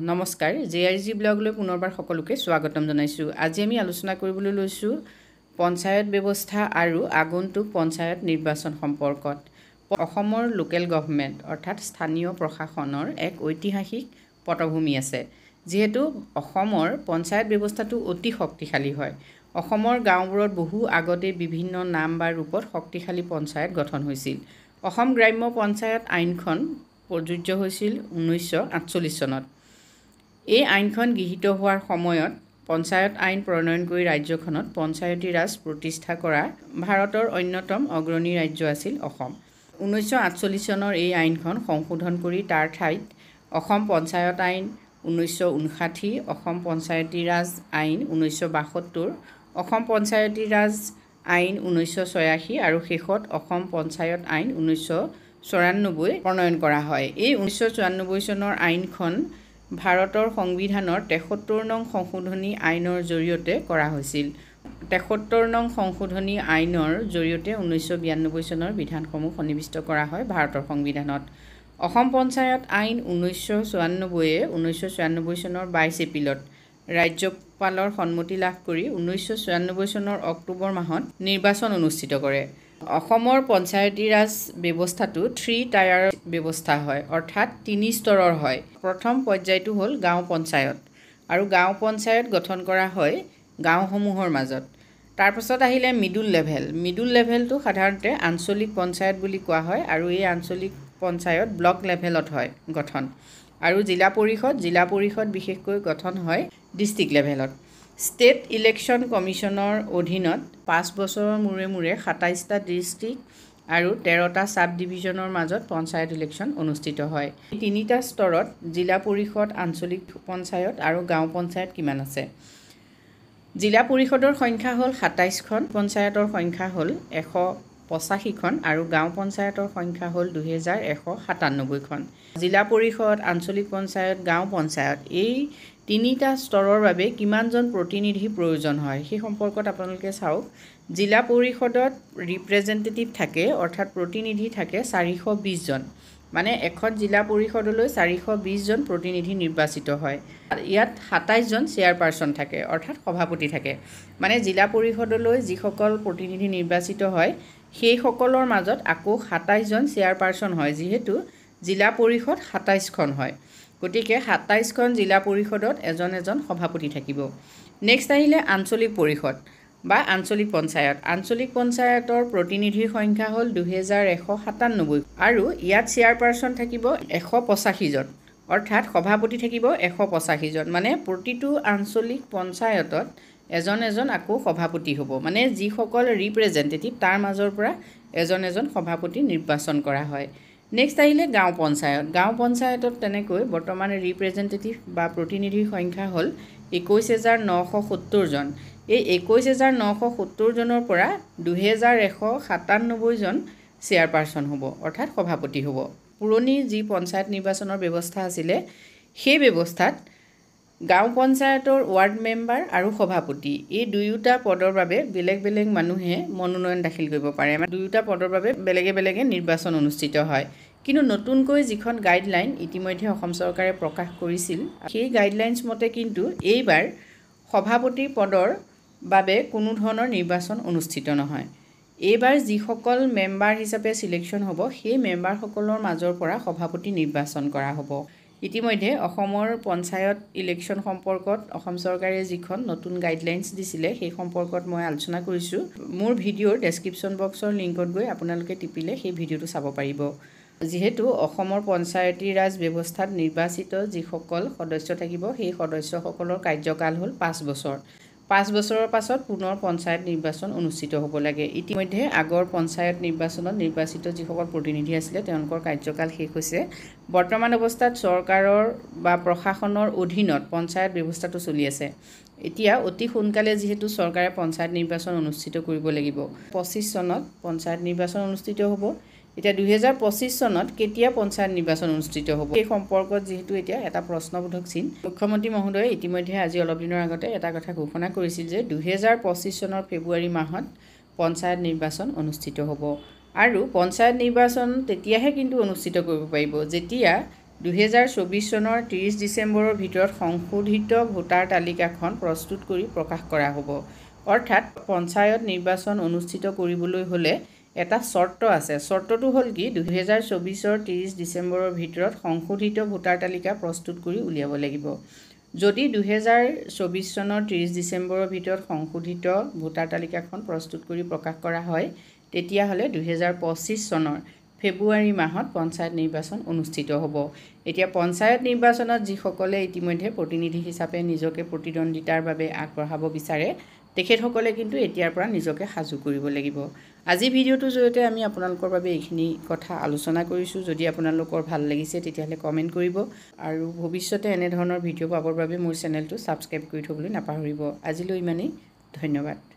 নমস্কাৰ জেআৰজি ব্লগলৈ পুনৰবাৰ সকলোকে স্বাগতম জনাইছো। আজি আমি আলোচনা কৰিবলৈ লৈছো পঞ্চায়ত ব্যৱস্থা আৰু আগন্তুক পঞ্চায়ত নিৰ্বাচন সম্পৰ্কত। অসমৰ লোকেল গভৰ্নমেণ্ট অৰ্থাৎ স্থানীয় প্ৰশাসনৰ এক ঐতিহাসিক পটভূমি আছে। যেহেতু অসমৰ পঞ্চায়ত ব্যৱস্থাটো অতি শক্তিশালী হয়। অসমৰ গাঁওবোৰত বহু আগতে বিভিন্ন নাম বা ৰূপত শক্তিশালী পঞ্চায়ত গঠন হৈছিল। অসম গ্ৰাম্য পঞ্চায়ত আইনখন প্ৰযোজ্য হৈছিল 1948 চনত। এই আইনখন গৃহীত হোৱাৰ সময়ত পঞ্চায়ত আইন প্ৰণয়ন কৰি ৰাজ্যখনত পঞ্চায়তী ৰাজ প্ৰতিষ্ঠা কৰা ভাৰতৰ অন্যতম অগ্ৰণী ৰাজ্য আছিল অসম। 1948 চনৰ এই আইনখন সংশোধন কৰি তাৰ ঠাইত অসম পঞ্চায়ত আইন 1959, অসম পঞ্চায়তী ৰাজ আইন 1972, অসম পঞ্চায়তী ৰাজ আইন 1986 আৰু শেষত অসম পঞ্চায়ত আইন 1994 প্ৰণয়ন কৰা হয়। এই 1994 চনৰ আইনখন ভাৰতৰ সংবিধানৰ 73 নং সংশোধনী আইনৰ জৰিয়তে কৰা হৈছিল। 73 নং সংশোধনী আইনৰ জৰিয়তে 1992 চনৰ বিধানসমূহ সন্নিৱিষ্ট কৰা হয় ভাৰতৰ সংবিধানত। অসম পঞ্চায়ত আইন 1994 1994 চনৰ 22 এপ্ৰিলত ৰাজ্যপালৰ সন্মতি লাভ কৰি 1994 চনৰ অক্টোবৰ মাহত নিৰ্বাচন অনুষ্ঠিত কৰে। অসমৰ পঞ্চায়তী ৰাজ ব্যৱস্থাটো 3 টায়াৰ ব্যৱস্থা হয়, অৰ্থাৎ 3 স্তৰৰ হয়। প্ৰথম পৰ্যায়টো হ'ল গাঁও পঞ্চায়ত, আৰু গাঁও পঞ্চায়ত গঠন কৰা হয় গাঁওসমূহৰ মাজত। তাৰপাছত আহিলে মিডল লেভেলটো সাধাৰণতে আঞ্চলিক পঞ্চায়ত বুলি কোৱা হয়, আৰু এই আঞ্চলিক পঞ্চায়ত ব্লক লেভেলত হয় গঠন। আৰু জিলা পৰিষদ বিশেষকৈ গঠন হয় ডিষ্ট্ৰিক্ট লেভেলত। ষ্টেট ইলেকশ্যন কমিশ্যনৰ অধীনত 5 বছৰৰ মূৰে মূৰে 27টা ডিষ্ট্ৰিক্ট আৰু 13টা সাব ডিভিজনৰ মাজত পঞ্চায়ত ইলেকশ্যন অনুষ্ঠিত হয়। এই 3টা স্তৰত জিলা পৰিষদ, আঞ্চলিক পঞ্চায়ত আৰু গাঁও পঞ্চায়ত কিমান আছে? জিলা পৰিষদৰ সংখ্যা হ'ল 27খন, পঞ্চায়তৰ সংখ্যা হ'ল 185খন আৰু গাঁও পঞ্চায়তৰ সংখ্যা হ'ল 2197খন। জিলা পৰিষদ, আঞ্চলিক পঞ্চায়ত, গাঁও পঞ্চায়ত এই 3টা স্তৰৰ বাবে কিমানজন প্ৰতিনিধিৰ প্ৰয়োজন হয় সেই সম্পৰ্কত আপোনালোকে চাওক। জিলা পৰিষদত ৰিপ্ৰেজেণ্টেটিভ থাকে, অৰ্থাৎ প্ৰতিনিধি থাকে 420 জন। মানে এখন জিলা পৰিষদলৈ 420 জন প্ৰতিনিধি নিৰ্বাচিত হয়। ইয়াত 27 জন চেয়াৰপাৰচন থাকে, অৰ্থাৎ সভাপতি থাকে। মানে জিলা পৰিষদলৈ যিসকল প্ৰতিনিধি নিৰ্বাচিত হয় সেইসকলৰ মাজত আকৌ 27 জন চেয়াৰপাৰচন হয়, যিহেতু জিলা পৰিষদ 27খন হয়। গতিকে 27খন জিলা পৰিষদত এজন সভাপতি থাকিব। নেক্সট আহিলে আঞ্চলিক পৰিষদ বা আঞ্চলিক পঞ্চায়ত। আঞ্চলিক পঞ্চায়তৰ প্ৰতিনিধিৰ সংখ্যা হ'ল 2197 আৰু ইয়াত চেয়াৰপাৰচন থাকিব 185 জন, অৰ্থাৎ সভাপতি থাকিব 185 জন। মানে প্ৰতিটো আঞ্চলিক পঞ্চায়তত এজন আকৌ সভাপতি হ'ব। মানে যিসকল ৰিপ্ৰেজেণ্টেটিভ তাৰ মাজৰ পৰা এজন সভাপতি নিৰ্বাচন কৰা হয়। নেক্সট আহিলে গাঁও পঞ্চায়ত। গাঁও পঞ্চায়তত তেনেকৈ বৰ্তমান ৰিপ্ৰেজেণ্টেটিভ বা প্ৰতিনিধিৰ সংখ্যা হ'ল 21,970 জন। এই 21,970 জনৰ পৰা 2,197 জন চেয়াৰপাৰচন হ'ব, অৰ্থাৎ সভাপতি হ'ব। পুৰণি যি পঞ্চায়ত নিৰ্বাচনৰ ব্যৱস্থা আছিলে সেই ব্যৱস্থাত গাঁও পঞ্চায়তৰ ৱাৰ্ড মেম্বাৰ আৰু সভাপতি এই দুয়োটা পদৰ বাবে বেলেগ বেলেগ মানুহে মনোনয়ন দাখিল কৰিব পাৰে। দুয়োটা পদৰ বাবে বেলেগে নিৰ্বাচন অনুষ্ঠিত হয়। কিন্তু নতুনকৈ যিখন গাইডলাইন ইতিমধ্যে অসম চৰকাৰে প্ৰকাশ কৰিছিল, সেই গাইডলাইনছ মতে কিন্তু এইবাৰ সভাপতি পদৰ বাবে কোনো ধৰণৰ নিৰ্বাচন অনুষ্ঠিত নহয়। এইবাৰ যিসকল মেম্বাৰ হিচাপে চিলেকশ্যন হ'ব সেই মেম্বাৰসকলৰ মাজৰ পৰা সভাপতি নিৰ্বাচন কৰা হ'ব। ইতিমধ্যে অসমৰ পঞ্চায়ত ইলেকশ্যন সম্পৰ্কত অসম চৰকাৰে যিখন নতুন গাইডলাইনছ দিছিলে সেই সম্পৰ্কত মই আলোচনা কৰিছোঁ। মোৰ ভিডিঅ'ৰ ডেছক্ৰিপশ্যন বক্সৰ লিংকত গৈ আপোনালোকে টিপিলে সেই ভিডিঅ'টো চাব পাৰিব। যিহেতু অসমৰ পঞ্চায়তী ৰাজ ব্যৱস্থাত নিৰ্বাচিত যিসকল সদস্য থাকিব সেই সদস্যসকলৰ কাৰ্যকাল হ'ল 5 বছৰ। 5 বছৰৰ পাছত পুনৰ পঞ্চায়ত নিৰ্বাচন অনুষ্ঠিত হ'ব লাগে। ইতিমধ্যে আগৰ পঞ্চায়ত নিৰ্বাচনত নিৰ্বাচিত যিসকল প্ৰতিনিধি আছিলে তেওঁলোকৰ কাৰ্যকাল শেষ হৈছে। বৰ্তমান অৱস্থাত চৰকাৰৰ বা প্ৰশাসনৰ অধীনত পঞ্চায়ত ব্যৱস্থাটো চলি আছে। এতিয়া অতি সোনকালে যিহেতু চৰকাৰে পঞ্চায়ত নিৰ্বাচন অনুষ্ঠিত কৰিব লাগিব। 25 চনত পঞ্চায়ত নিৰ্বাচন অনুষ্ঠিত হ'ব। এতিয়া 2025 চনত কেতিয়া পঞ্চায়ত নিৰ্বাচন অনুষ্ঠিত হ'ব সেই সম্পৰ্কত যিহেতু এতিয়া এটা প্ৰশ্নবোধক চিন। মুখ্যমন্ত্ৰী মহোদয়ে ইতিমধ্যে আজি অলপ দিনৰ আগতে এটা কথা ঘোষণা কৰিছিল যে 2025 চনৰ ফেব্ৰুৱাৰী মাহত পঞ্চায়ত নিৰ্বাচন অনুষ্ঠিত হ'ব। আৰু পঞ্চায়ত নিৰ্বাচন তেতিয়াহে কিন্তু অনুষ্ঠিত কৰিব পাৰিব যেতিয়া 2024 চনৰ 30 ডিচেম্বৰৰ ভিতৰত সংশোধিত ভোটাৰ তালিকাখন প্ৰস্তুত কৰি প্ৰকাশ কৰা হ'ব। অৰ্থাৎ পঞ্চায়ত নিৰ্বাচন অনুষ্ঠিত কৰিবলৈ হ'লে এটা চৰ্ত আছে। চৰ্তটো হ'ল কি 2024 30 ডিচেম্বৰৰ ভিতৰত সংশোধিত ভোটাৰ তালিকা প্ৰস্তুত কৰি উলিয়াব লাগিব। যদি 2024 চনৰ 30 ডিচেম্বৰৰ ভিতৰত সংশোধিত ভোটাৰ তালিকাখন প্ৰস্তুত কৰি প্ৰকাশ কৰা হয় তেতিয়াহ'লে 2025 চনৰ ফেব্ৰুৱাৰী মাহত পঞ্চায়ত নিৰ্বাচন অনুষ্ঠিত হ'ব। এতিয়া পঞ্চায়ত নিৰ্বাচনত যিসকলে ইতিমধ্যে প্ৰতিনিধি হিচাপে নিজকে প্ৰতিদ্বন্দ্বিতাৰ বাবে আগবঢ়াব বিচাৰে তেখেতসকলে কিন্তু এতিয়াৰ পৰা নিজকে সাজু কৰিব লাগিব। আজি ভিডিঅ'টোৰ জৰিয়তে আমি আপোনালোকৰ বাবে এইখিনি কথা আলোচনা কৰিছোঁ। যদি আপোনালোকৰ ভাল লাগিছে তেতিয়াহ'লে কমেণ্ট কৰিব আৰু ভৱিষ্যতে এনেধৰণৰ ভিডিঅ' পাবৰ বাবে মোৰ চেনেলটো ছাবস্ক্ৰাইব কৰি থ'বলৈ নাপাহৰিব। আজিলৈ ইমানেই, ধন্যবাদ।